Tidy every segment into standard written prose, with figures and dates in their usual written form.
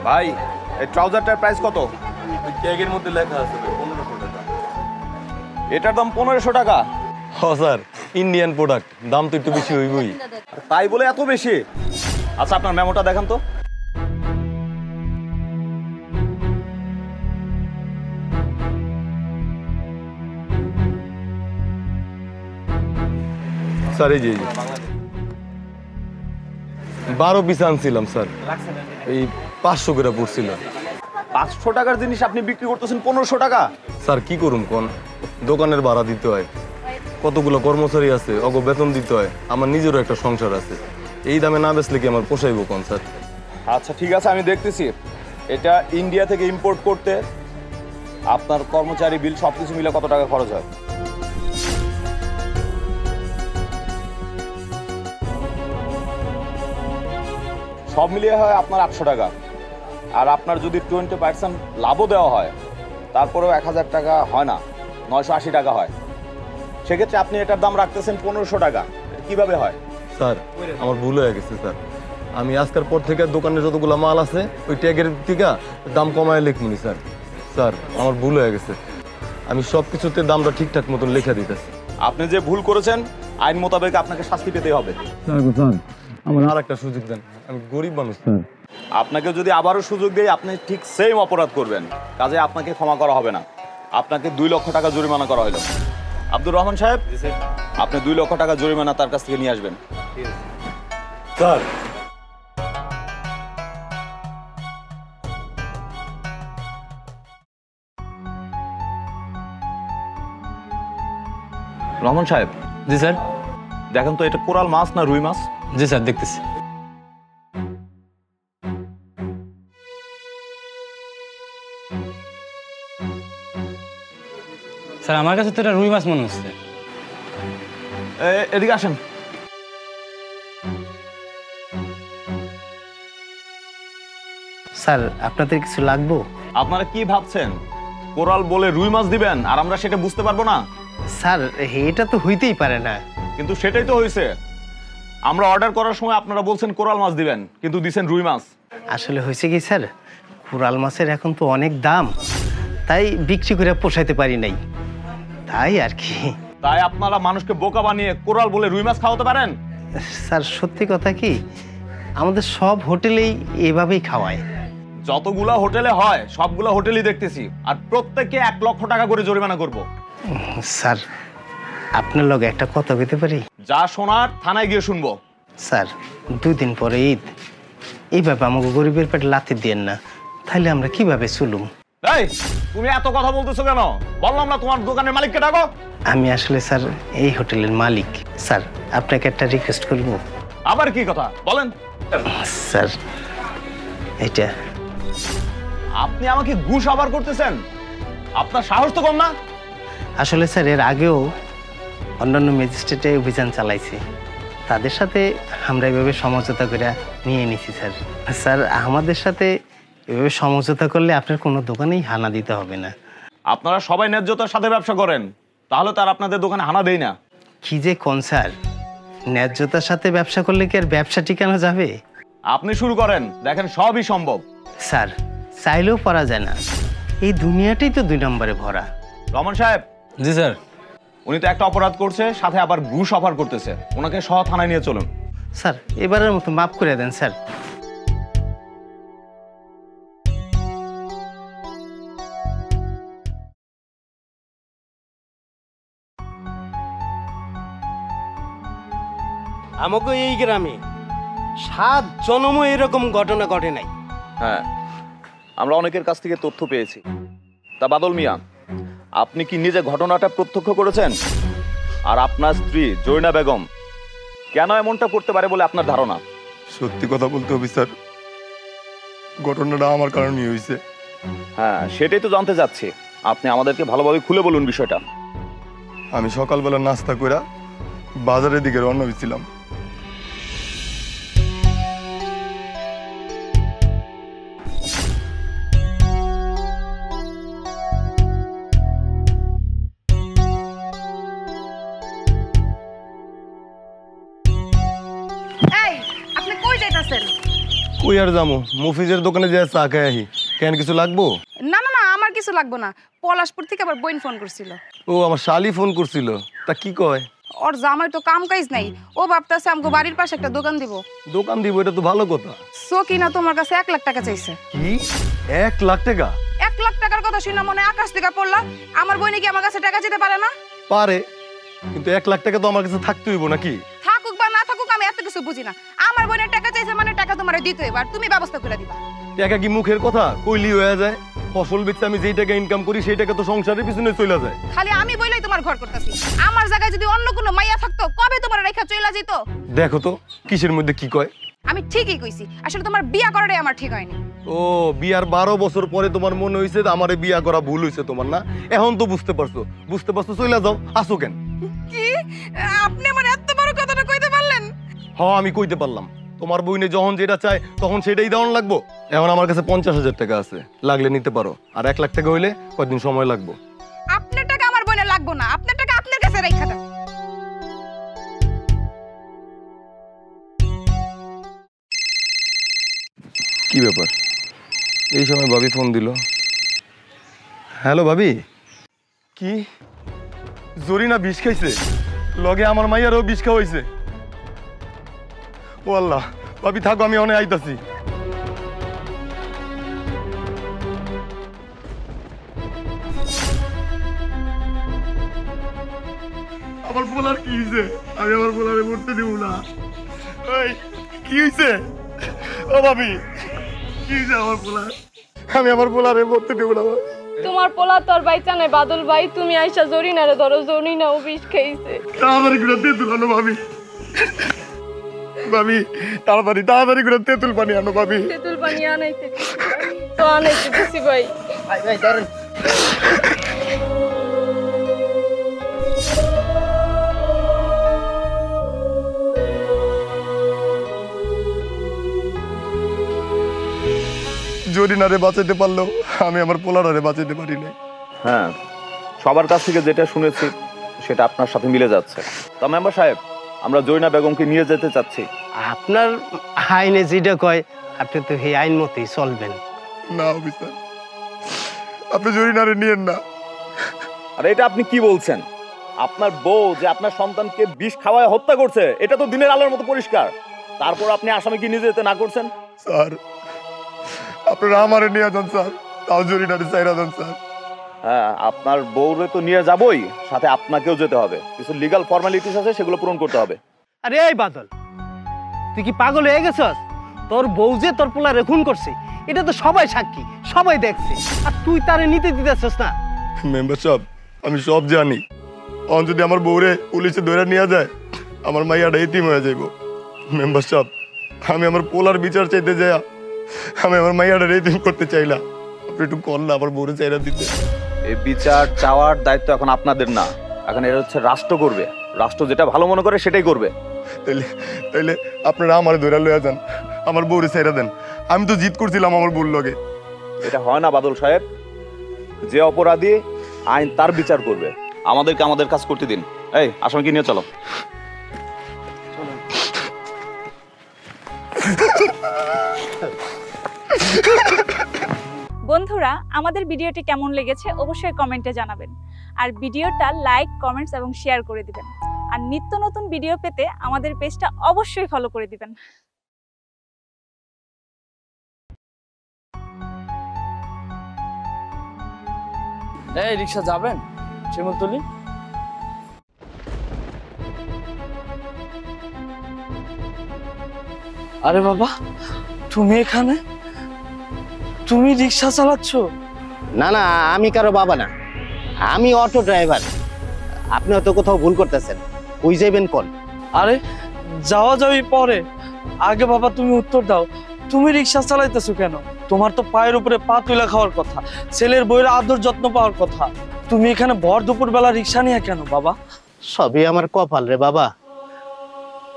ভাই এই ট্রাউজারটার প্রাইস কত? ট্যাগের মধ্যে লেখা আছে 1500 টাকা। এটার দাম 1500 টাকা? হ স্যার, ইন্ডিয়ান প্রোডাক্ট, দাম তো একটু বেশি হইবই। তাই বলে এত বেশি? আচ্ছা আপনার মেমোটা দেখান তো। স্যার এই যে 12 পিস আনছিলাম স্যার, এই 500 করে পড়ছিল। 500 টাকার জিনিস আপনি বিক্রি করতেছেন 1500 টাকা? স্যার কি করুম কোন, দোকানের ভাড়া দিতে হয়, কতগুলো কর্মচারী আছে, অগ বেতন দিতে হয়, আমার নিজেরও একটা সংসার আছে, এই দামে না বেচলে কি আমার পোষাইব কোন স্যার? আচ্ছা ঠিক আছে, আমি দেখতেছি। এটা ইন্ডিয়া থেকে ইম্পোর্ট করতে আপনার কর্মচারী বিল সবকিছু মিলে কত টাকা খরচ হয়? সব মিলিয়ে হয় আপনার 800 টাকা। আর আপনার যদি 20% লাভও দেওয়া হয় তারপরেও 1000 টাকা হয় না, 980 টাকা হয়। সেক্ষেত্রে আপনি এটার দাম রাখতেছেন 1500 টাকা, কিভাবে হয়? স্যার আমার ভুল হয়ে গেছে স্যার, আমি আজকের পর থেকে দোকানে যতগুলো মাল আছে ওই ট্যাগের থেকে দাম কমায় লিখমুনি স্যার। স্যার আমার ভুল হয়ে গেছে, আমি সব কিছুতে দামটা ঠিকঠাক মতন লেখা দিতেছি। আপনি যে ভুল করেছেন আইন মোতাবেক আপনাকে শাস্তি পেতে হবে। স্যার আমার আর একটা সুযোগ দেন, আমি গরিব মানুষ স্যার। আপনাকে যদি আবারও সুযোগ দেয় আপনি ঠিক সেম অপরাধ করবেন, কাজে আপনাকে ক্ষমা করা হবে না। আপনাকে 2 লক্ষ টাকা জরিমানা করা হলো। আব্দুর রহমান সাহেব, আপনি 2 লক্ষ টাকা জরিমানা তার কাছ থেকে নিয়ে আসবেন। স্যার রহমান সাহেব, জি স্যার। দেখেন তো এটা কোরাল মাছ না রুই মাছ? জি স্যার, দেখতেছি। স্যার আমার কাছে তো এটা রুই মাছ মনে হচ্ছে। এদিকে আসেন। স্যার আপনাদের কিছু লাগবো? আপনারা কি ভাবছেন কোরাল বলে রুই মাছ দিবেন আর আমরা সেটা বুঝতে পারবো না? স্যার এটা তো হইতেই পারে না। কিন্তু সেটাই তো হয়েছে। আমরা অর্ডার করার সময় আপনারা বলছেন কোরাল মাছ দিবেন, কিন্তু দিছেন রুই মাছ। আসলে হয়েছে কি স্যার, কোরাল মাছের এখন তো অনেক দাম, তাই বিক্রি করে পোষাইতে পারি নাই, তাই আর কি। তাই আপনারা মানুষকে বোকা বানিয়ে কোরাল বলে রুই মাছ খাওয়াতে পারেন? স্যার সত্যি কথা কি, আমাদের সব হোটেলেই এভাবেই খাওয়ায়। যতগুলা হোটেলে হয় সবগুলা হোটেলই দেখতেছি, আর প্রত্যেককে 1 লক্ষ টাকা করে জরিমানা করব। স্যার আপনার লগে একটা কথা বলতে পারি? যা শোনার থানায় গিয়ে শুনবো। স্যার 2 দিন পরে ঈদ, এইভাবে আমাকে গরিবের পেটে লাথি দিয়েন না, তাহলে আমরা কিভাবে চলুম? এই তুমি এত কথা বলতেছো কেন? বললাম না তোমার দোকানের মালিককে ডাকো। আমি আসলে স্যার এই হোটেলের মালিক। স্যার আপনাকে একটা রিকোয়েস্ট করব। আবার কি কথা বলেন? স্যার এটা আপনি আমাকে ঘুষ আবার করতেছেন? আপনার সাহস তো কম না? আসলে স্যার এর আগেও অন্যান্য ম্যাজিস্ট্রেটে অভিযান চালাইছে, তাদের সাথে আমরা এভাবে সমঝোতা করে নিয়ে নিছি স্যার। স্যার আমাদের সাথে এভাবে সমঝোতা করলে আপনার কোনো দোকানেই হানা দিতে হবে না। আপনারা সবাই ন্যায্যতার সাথে ব্যবসা করেন, তাহলে তার আপনাদের দোকানে হানা দেই না। কি যে কোন স্যার, ন্যায্যতার সাথে ব্যবসা করলে কি আর ব্যবসা টিকানো যাবে? আপনি শুরু করেন, দেখেন সবই সম্ভব। স্যার চাইলেও পারা যায় না, এই দুনিয়াটাই তো 2 নম্বরে ভরা। রহমান সাহেব। জি স্যার। উনি তো একটা অপরাধ করছে, সাথে আবার ঘুষ অফার করতেছে। ওনাকে সহ থানায় নিয়ে চলুন। স্যার এবারের মতো মাফ করে দেন স্যার। আমাকে এই গ্রামে 7 জন্মও এরকম ঘটনা ঘটে নাই। হ্যাঁ, আমরা অনেকের কাছ থেকে তথ্য পেয়েছি। তা বাদল মিয়া, আপনি কি নিজে ঘটনাটা প্রত্যক্ষ করেছেন? আর আপনার স্ত্রী জরিনা বেগম কেন এমনটা করতে পারে বলে আপনার ধারণা? সত্যি কথা বলতে হবে স্যার, ঘটনাটা আমার কারণেই হয়েছে। হ্যাঁ, সেটাই তো জানতে চাচ্ছি। আপনি আমাদেরকে ভালোভাবে খুলে বলুন বিষয়টা। আমি সকালবেলা নাস্তা করে বাজারের দিকে রওনা হয়েছিলাম। কই আর যামু মফিজের দোকানে যে চা খাই আহি। কেন কিছু লাগবো? না না না আমার কিছু লাগবে না, পলাশপুর থেকে আবার বোন ফোন করছিল। ও আমার শালি ফোন করছিল, তা কি কয়? ওর জামাই তো কাম কাজ নাই, ও ভাবতেছে আমাকে বাড়ির পাশে একটা দোকান দিব। দোকান দিব, এটা তো ভালো কথা। সকিনা তোমার কাছে 1 লাখ টাকা চাইছে। কি 1 লাখ টাকা? 1 লাখ টাকার কথা শুনে মনে আকাশ থেকে পড়লা। আমার বোনে কি আমার কাছে টাকা দিতে পারে না? পারে, কিন্তু 1 লাখ টাকা তো আমার কাছে থাকতে হইব নাকি? থাকুক বা না থাকুক আমি এত কিছু বুঝি না। আমার বোনের টাকা চাইছে মানে টাকা তোমারে দিতে হবে, আর তুমি ব্যবস্থা করে দিবা। টাকা কি মুখের কথা? কইলি হয়ে যায়? ফসল বেচে আমি যেই টাকা ইনকাম করি সেই টাকা তো সংসারের পিছনে চলে যায়। খালি আমি বইলাই তোমার ঘর করতেছি। আমার জায়গায় যদি অন্য কোনো মাইয়া থাকতো কবে তোমার রেখা চলে যেত। দেখো তো কিসের মধ্যে কি কয়। আমি ঠিকই কইছি, আসলে তোমার বিয়া করাটাই আমার ঠিক হয়নি। ও বিয়ার 12 বছর পরে তোমার মনে হইছে আমারে বিয়া করা ভুল হইছে তোমার, না? এখন তো বুঝতে পারছো চলে যাও, আসো কেন? কি আপনি আমার এত বড় কথাটা কইতে পারলেন? হ্যাঁ আমি কইতে পারলাম। তোমার বইনে যখন যেটা চায় তখন সেটাই দেওয়ান লাগবো। এখন আমার কাছে 50,000 টাকা আছে, লাগলে নিতে পারো। আর 1 লাখ টাকা হইলে কয়দিন সময় লাগবো। আপনার টাকা আমার বোনের লাগবো না, আপনার টাকা আপনার কাছে রেখে দেন। কি ব্যাপার? এই সময় ভাবি ফোন দিল। হ্যালো ভাবি। কি জরিনা বিষ খাইছে? লগে আমার মাইয়ারও বিষ খাওয়াইছে? ও আল্লাহ, ভাবি থাকো, আমি অনেক আইতাছি। আমার বলার কি হয়েছে? আমি আমার বলারে মরতে দিব না। ওই কি হয়েছে? ও ভাবি কি হয়েছে আমার বলার? আমি আমার বলারে মরতে দিব না। তোমার পোলা তোর বাইচা নাই বাদল ভাই, তুমি আইসা জরিনারে ধরো, জরিনা ও বিষ খাইছে। তাড়াতাড়ি করে তেঁতুল আনো ভাবি। ভাবি তাড়াতাড়ি করে তেঁতুল পানি আনো ভাবি। তেঁতুল পানি আনাইতে তো আনাইতে দিছি ভাই। জরিনারে বাঁচাইতে পারলেও আমি আমার পোলারে বাঁচাইতে পারি না। হ্যাঁ, সবার কাছ থেকে যেটা শুনেছি সেটা আপনার সাথে মিলে যাচ্ছে। তা মেম্বার সাহেব, আমরা জরিনা বেগমকে নিয়ে যেতে চাচ্ছি। আপনার আইনে যেটা কয় আপনি তো সেই আইন মতেই চলবেন। না অফিসার, আপনি জরিনারে নিয়েন না। আর এটা আপনি কি বলছেন? আপনার বউ যে আপনার সন্তানকে বিষ খাওয়ায় হত্যা করছে, এটা তো দিনের আলোর মতো পরিষ্কার। তারপর আপনি আসামিকে নিয়ে যেতে না করছেন? স্যার আপনারা আমারে নিয়ে যান স্যার, তাও জরিনারে চাইরা যান স্যার। হ্যাঁ, আপনার বউরে তো নিয়ে যাবই, সাথে আপনাকেও যেতে হবে। কিছু লিগ্যাল ফর্মালিটিস আছে, সেগুলো পূরণ করতে হবে। আরে এই বাদল, তুই কি পাগল হয়ে গেছস? তোর বউ যে তোর পোলারে খুন করছে এটা তো সবাই সাক্ষী, সবাই দেখছে, আর তুই তারে নিতে দিতেছস না। মেম্বার সাহেব, আমি সব জানি। অন যদি আমার বউরে পুলিশে ধরে নিয়ে যায় আমার মাইয়াটা এতিম হয়ে যাইব। মেম্বার সাহেব, আমি আমার পোলার বিচার চাইতে যাই, আমি আমার মাইয়াটা এতিম করতে চাইলাম। আপনি একটু কর না আমার বউরে চাইরা দিতে। এই বিচার চাওয়ার দায়িত্ব এখন আপনাদের না, এখন এটা হচ্ছে রাষ্ট্র করবে। রাষ্ট্র যেটা ভালো মনে করে সেটাই করবে। তাইলে আপনারা আমার ধরে লইয়া যান, আমার বউরে চাইরা দেন। আমি তো জিত করছিলাম আমার বউর লগে। এটা হয় না বাদল সাহেব। যে অপরাধী আইন তার বিচার করবে, আমাদেরকে আমাদের কাজ করতে দিন। এই আসামিকে নিয়ে চলো। বন্ধুরা, আমাদের ভিডিওটি কেমন লেগেছে অবশ্যই কমেন্টে জানাবেন। আর ভিডিওটা লাইক, কমেন্টস এবং শেয়ার করে দিবেন। আর নিত্য নতুন ভিডিও পেতে আমাদের পেজটা অবশ্যই ফলো করে দিবেন। এই রিক্সা যাবেন শিমুলতলি? আরে বাবা, তুমি এখানে? তুমি রিক্সা চালাচ্ছ? না না, আমি কারো বাবা না, আমি অটো ড্রাইভার। আপনি হয়তো কোথাও ভুল করতেছেন। কই যাইবেন কোন? আরে যাওয়া যাওয়াই পরে, আগে বাবা তুমি উত্তর দাও। তুমি রিক্সা চালাইতেছো কেন? তোমার তো পায়ের উপরে পা তুলে খাওয়ার কথা, ছেলের বইয়ের আদর যত্ন পাওয়ার কথা। তুমি এখানে ভর দুপুর বেলা রিক্সা নিয়ে কেন বাবা? সবই আমার কপাল রে বাবা।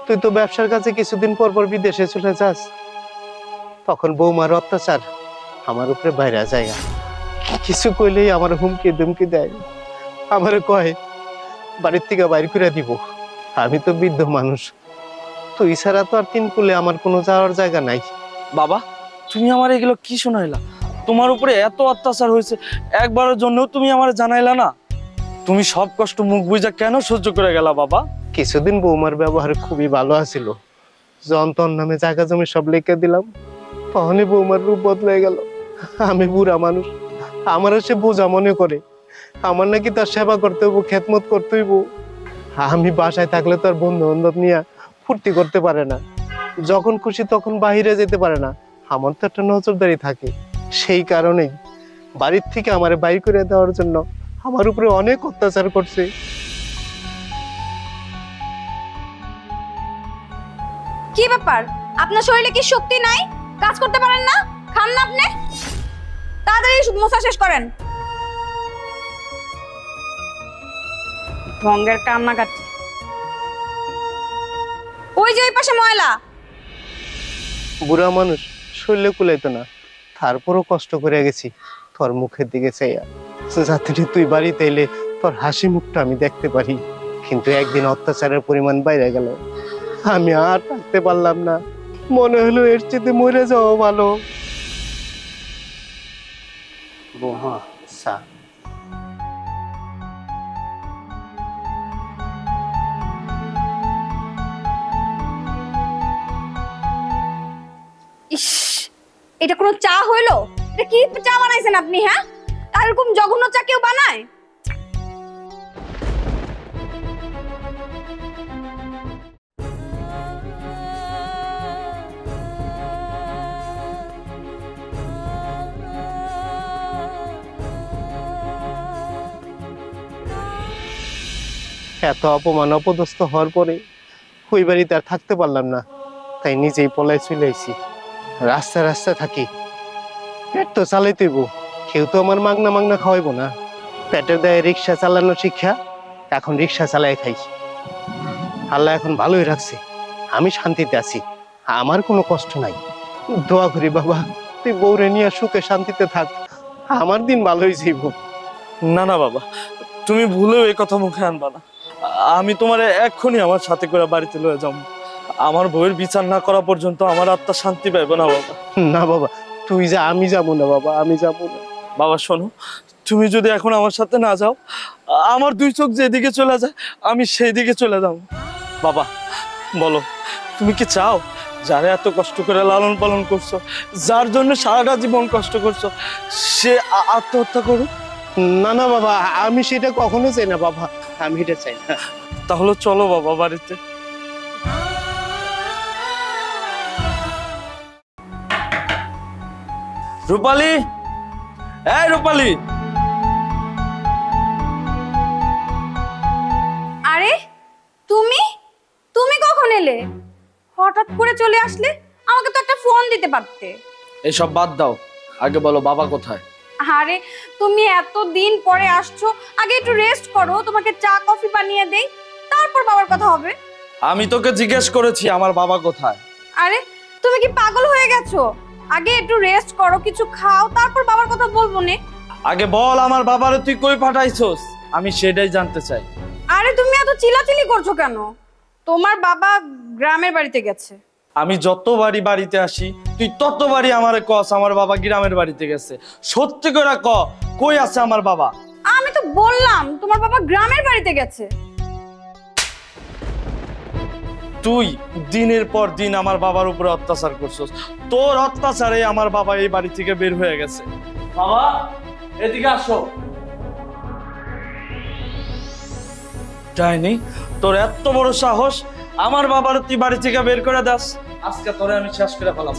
তুই তো ব্যবসার কাছে কিছুদিন পর পর বিদেশে চলে যাস, তখন বৌমার অত্যাচার আমার উপরে বাইরে যায়। কিছু কইলেই আমার হুমকি দুমকি দেয়, আমার কয় বাড়ির থেকে বাইর করে দিব। আমি তো বৃদ্ধ মানুষ, তুই ছাড়া তো আর তিন কুলে আমার কোনো যাওয়ার জায়গা নাই। বাবা তুমি আমার এগুলো কি শোনাইলা? তোমার উপরে এত অত্যাচার হয়েছে, একবারের জন্য তুমি আমার জানাইলা না? তুমি সব কষ্ট মুখ বুঝা কেন সহ্য করে গেলা বাবা? কিছুদিন বৌমার ব্যবহার খুবই ভালো আছিল, যখন তোর নামে জায়গা জমি সব লিখে দিলাম তখনই বৌমার রূপ বদলে গেল। আমি বুড়া মানুষ, আমারও সে বোঝা মনে করে, আমার নাকি তার সেবা করতে হইব, খেদমত করতে হইব। আমি বাসায় থাকলে তার বন্ধু বান্ধব নিয়ে ফুর্তি করতে পারে না, যখন খুশি তখন বাহিরে যেতে পারে না, আমার তো একটা নজরদারি থাকে। সেই কারণেই বাড়ির থেকে আমার বাইর করে দেওয়ার জন্য আমার উপরে অনেক অত্যাচার করছে। কি ব্যাপার, আপনার শরীরে কি শক্তি নাই? কাজ করতে পারেন না? খান না আপনি? তাড়াতাড়ি মোছা শেষ করেন। ঢঙ্গের কান্নাকাটি। ওই যে ওই পাশে ময়লা। বুড়া মানুষ, শরীরে কুলাইতো না, তারপরও কষ্ট করে গেছি তোর মুখের দিকে চাইয়া, যাতে তুই বাড়িতে এলে তোর হাসি মুখটা আমি দেখতে পারি। কিন্তু একদিন অত্যাচারের পরিমাণ বাইরে গেল, আমি আর থাকতে পারলাম না, মনে হলো এর চেয়ে মরে যাওয়া ভালো। বৌমা চা। ইস, এটা কোনো চা হইলো? এটা কি চা বানাইছেন আপনি? হ্যাঁ, আর এরকম জঘন্য চা কেউ বানায়? এত অপমান অপদস্থ হওয়ার পরে ওই বাড়িতে আর থাকতে পারলাম না, তাই নিজেই পলাই চলে আইছি। রাস্তা রাস্তা থাকি, পেট তো চালাইতেইব, কেউ তো আমার মাগনা মাগনা খাওয়াইবো না। পেটের দায়ে রিক্সা চালানো শিক্ষা, এখন রিক্সা চালাই খাইছি। আল্লাহ এখন ভালোই রাখছে, আমি শান্তিতে আছি, আমার কোনো কষ্ট নাই। দোয়া করি বাবা, তুই বউরে নিয়ে সুখে শান্তিতে থাক, আমার দিন ভালোই যাইব। না না বাবা, তুমি ভুলেও এই কথা মুখে আনবা না। আমি তোমার এক্ষুনি আমার সাথে করে বাড়িতে লয়ে যাবো। আমার বউয়ের বিচার না করা পর্যন্ত আমার আত্মা শান্তি পাইবে না বাবা। না বাবা তুই যা, আমি যাবো না বাবা, আমি যাবো না। বাবা শোনো, তুমি যদি এখন আমার সাথে না যাও, আমার দুই চোখ যেদিকে চলে যায় আমি সেই দিকে চলে যাবো। বাবা বলো, তুমি কি চাও যারা এত কষ্ট করে লালন পালন করছো, যার জন্য সারাটা জীবন কষ্ট করছো, সে আত্মহত্যা করুক? না না বাবা, আমি সেটা কখনো চাই না বাবা, আমি এটা চাই না। তাহলে চলো বাবা বাড়িতে। রূপালী, এই রূপালী। আরে তুমি তুমি কখন এলে? হঠাৎ করে চলে আসলে, আমাকে তো একটা ফোন দিতে পারতে। এসব বাদ দাও, আগে বলো বাবা কোথায়? আরে তুমি এত দিন পরে আসছো, আগে একটু রেস্ট করো, তোমাকে চা কফি বানিয়ে দেই, তারপর বাবার কথা হবে। আমি তোকে জিজ্ঞেস করেছি আমার বাবা কোথায়। আরে তুমি কি পাগল হয়ে গেছো? আগে একটু রেস্ট করো, কিছু খাও, তারপর বাবার কথা বলবো নে। আগে বল আমার বাবারে তুই কই পাঠাইছস, আমি সেটাই জানতে চাই। আরে তুমি এত চিল্লাচিল্লি করছো কেন? তোমার বাবা গ্রামের বাড়িতে গেছে। আমি যতবারই বাড়িতে আসি তুই ততবারই আমারে কস আমার বাবা গ্রামের বাড়িতে গেছে। সত্যি করে ক, কই আছে আমার বাবা? আমি তো বললাম তোমার বাবা গ্রামের বাড়িতে গেছে। তুই দিনের পর দিন আমার বাবার উপরে অত্যাচার করছস, তোর অত্যাচারে আমার বাবা এই বাড়ি থেকে বের হয়ে গেছে। বাবা এদিকে আসো। ডাইনি, তোর এত বড় সাহস, আমার বাবার তুই বাড়ি থেকে বের করে দাস? আজকে তোরে আমি শেষ করে ফেলাম।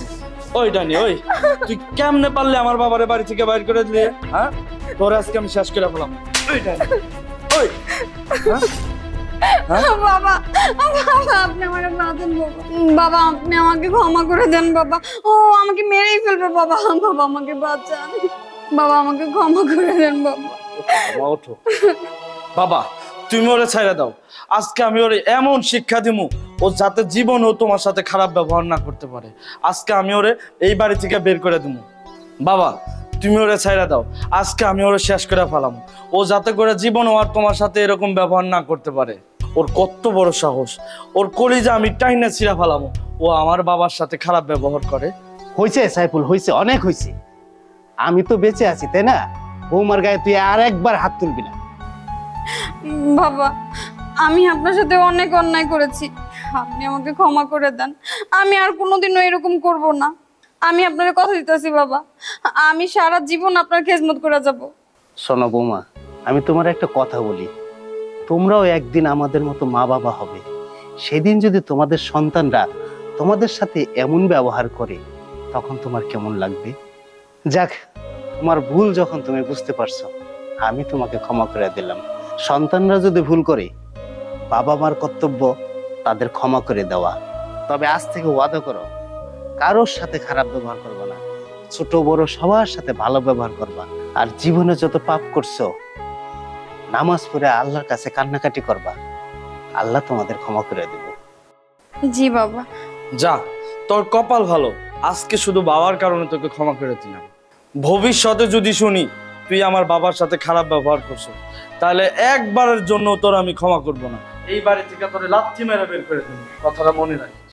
ওই ডাইনি, ওই তুই কেমনে পারলে আমার বাবারে বাড়ি থেকে বাইর করে দিলে? হ্যাঁ, তোরে আজকে আমি শেষ করে ফেলাম। ওই ডাইনি, ওই বাবা, বাবা আপনি আমার বাঁচান বাবা, বাবা আপনি আমাকে ক্ষমা করে দেন বাবা, ও আমাকে মেরেই ফেলবে বাবা, বাবা আমাকে বাঁচান বাবা, আমাকে ক্ষমা করে দেন বাবা। ওঠো বাবা, তুমি ওরে ছাইড়া দাও। আজকে আমি ওরে এমন শিক্ষা দিমু ও যাতে জীবনও তোমার সাথে খারাপ ব্যবহার না করতে পারে। আজকে আমি ওরে এই বাড়ি থেকে বের করে দিমু। বাবা তুমি ওরে ছাইড়া দাও, আজকে আমি ওরে শেষ করে ফেলাম, ও যাতে করে জীবনও আর তোমার সাথে এরকম ব্যবহার না করতে পারে। ওর কত বড় সাহস, ওর কলিজা আমি টাইনা ছিঁড়া ফেলাম, ও আমার বাবার সাথে খারাপ ব্যবহার করে। হয়েছে সাইফুল, হয়েছে, অনেক হয়েছে। আমি তো বেঁচে আছি, তাই না? বৌমার গায়ে তুই আর একবার হাত তুলবি না। বাবা, আমি আপনার সাথে অনেক অন্যায় করেছি, আপনি আমাকে ক্ষমা করে দেন। আমি আর কোনোদিনও এরকম করব না। আমি আপনার কথা দিতেছি বাবা, আমি সারা জীবন আপনার খেজমত করে যাব। শোনো বৌমা, আমি তোমার একটা কথা বলি, তোমরাও একদিন আমাদের মতো মা বাবা হবে। সেদিন যদি তোমাদের সন্তানরা তোমাদের সাথে এমন ব্যবহার করে, তখন তোমার কেমন লাগবে? যাক, তোমার ভুল যখন তুমি বুঝতে পারছো, আমি তোমাকে ক্ষমা করে দিলাম। সন্তানরা যদি ভুল করে, বাবা মার কর্তব্য তাদের ক্ষমা করে দেওয়া। তবে আজ থেকে ওয়াদা করো, কারোর সাথে খারাপ ব্যবহার করবা না, ছোট বড় সবার সাথে ভালো ব্যবহার করবা। আর জীবনে যত পাপ করছো, নামাজ পড়ে আল্লাহর কাছে কান্নাকাটি করবা, আল্লাহ তোমাদের ক্ষমা করে দেব। জি বাবা। যা, তোর কপাল ভালো, আজকে শুধু বাবার কারণে তোকে ক্ষমা করে দিলাম। ভবিষ্যতে যদি শুনি তুই আমার বাবার সাথে খারাপ ব্যবহার করছো, তাহলে একবারের জন্য তোর আমি ক্ষমা করব না। এই বাড়ি থেকে তোর লাথি মেরে বের করে দেবো, কথাটা মনে রাখ।